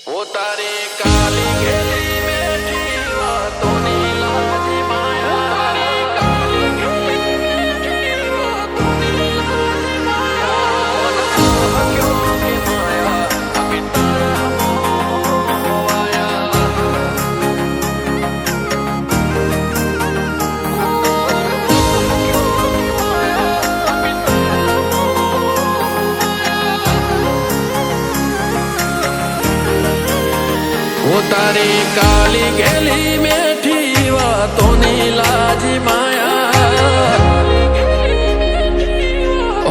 वो तारी काली घेरी बैठी बातों नी लाजी माया तारी काली घेरी बैठी बातों नी लाजी माया क्यों के माया अभी तारा मोह आया वो तारी काली गेली मेठी बातों नी लाजी माया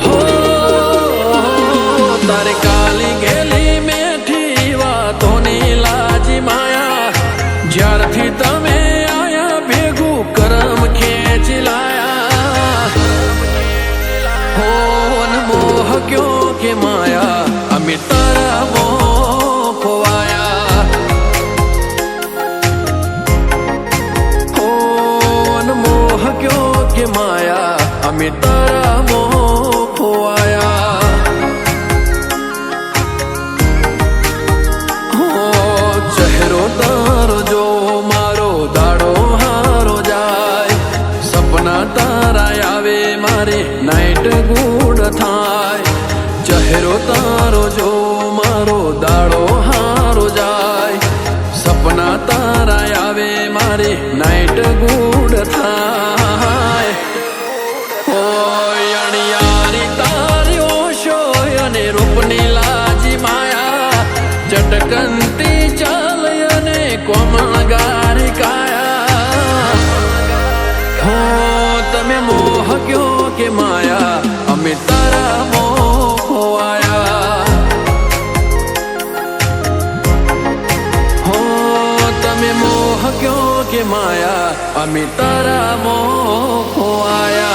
हो तारी काली गेली मेठी बातों नी लाजी माया ज्यारथी तमे आया भेगू करम खेच लाया हो मोह क्यों के माया अमी तारा मोह खोवाया क्यों के माया अमी तारा मोह खोवाया हो चेहरो तारो जो मारो दाड़ो हारो जाए सपना तारा आवे मारे नाइट गुड थाय चेहरो तारो जो मारो दाड़ो हारो जाए सपना तारा आवे मारे नाइट गुड थाय रूपनी लाजी माया चटकंती चालयने कोमल गारी काया हो तमे मोह क्यों के माया अमी तारा मोह खोवाया हो तमे मोह क्यों के माया अमी तारा मोह खोवाया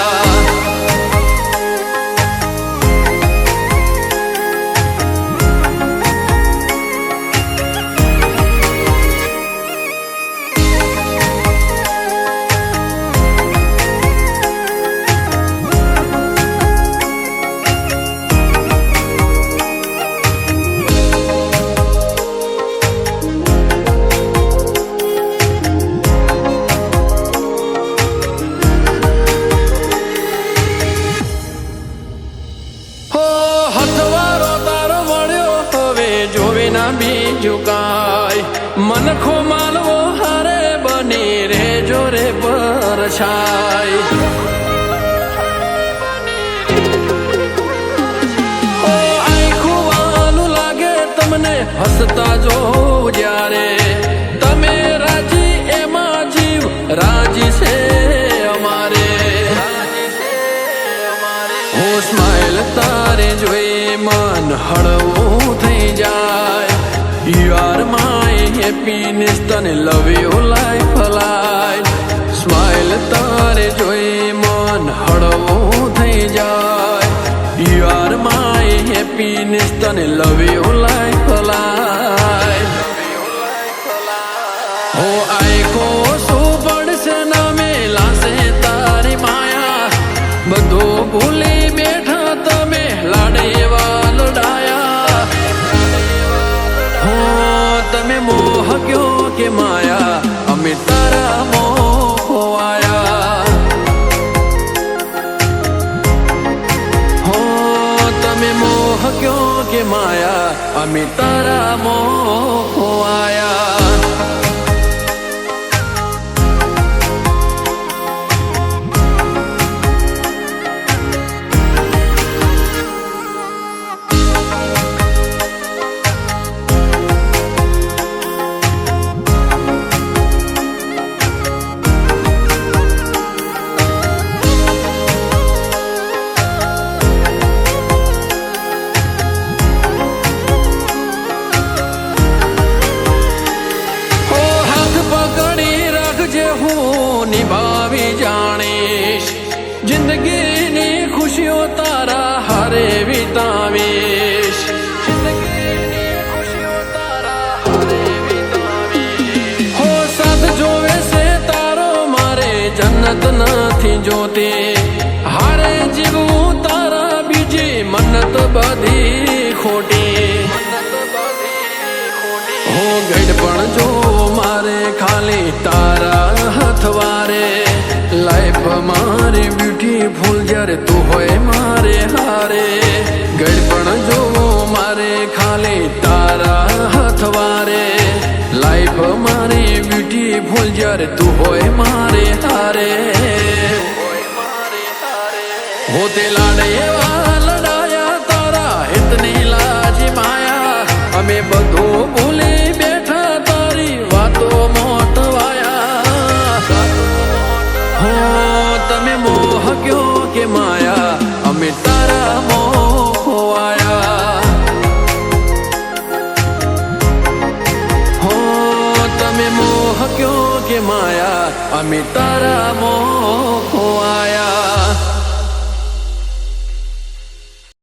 बीजू काय मन खो मालवो हारे बनी रे जोरे पर छाई ओ आई खुवालू लागे तमने हसता जो जारे तमे राजी एमा जीव राजी से अमारे हो स्माइल तारे जोई मन हड़वू थई जाए You are my happiness, tane love you life alive. Smile तारे जोई मन हड़वो थई जाए. You are my happiness, tane love you life alive. हो आए को सुपड़ से न मेला से तारी माया बधो भूली बैठा तमे लाडे वालो डाया हो तमे मोह क्यों के माया अमी तारा मोह खोवाया हो तमे मोह क्यों के माया अमी तारा मोह खोवाया निभावी जानीश जिंदगी नी खुशियों तारा हरे वितावेश हो साथ जोवे से तारो मारे जन्नत नथी जोते हारे जीवू तारा बीजी मन्नत बधी खोटी હો ગઢપણ જો મારે ખાલી તારા હથવારે લાઈફ મારી બ્યુટીફુલ જ્યારે તું હોય મારે હારે ગઢપણ જો મારે ખાલી તારા હથવારે લાઈફ મારી બ્યુટીફુલ જ્યારે તું હોય મારે હારે હોતે લાડ એવા લડાયા તારા હિતની લાજ માયા અમે બધું ભૂલી બેઠા તારી વાતો મોટવાયા હો તમે મોહ કયો કે માયા અમે તારા મોહ ખોવાયા હો તમે મોહ કયો કે માયા અમે તારા મોહ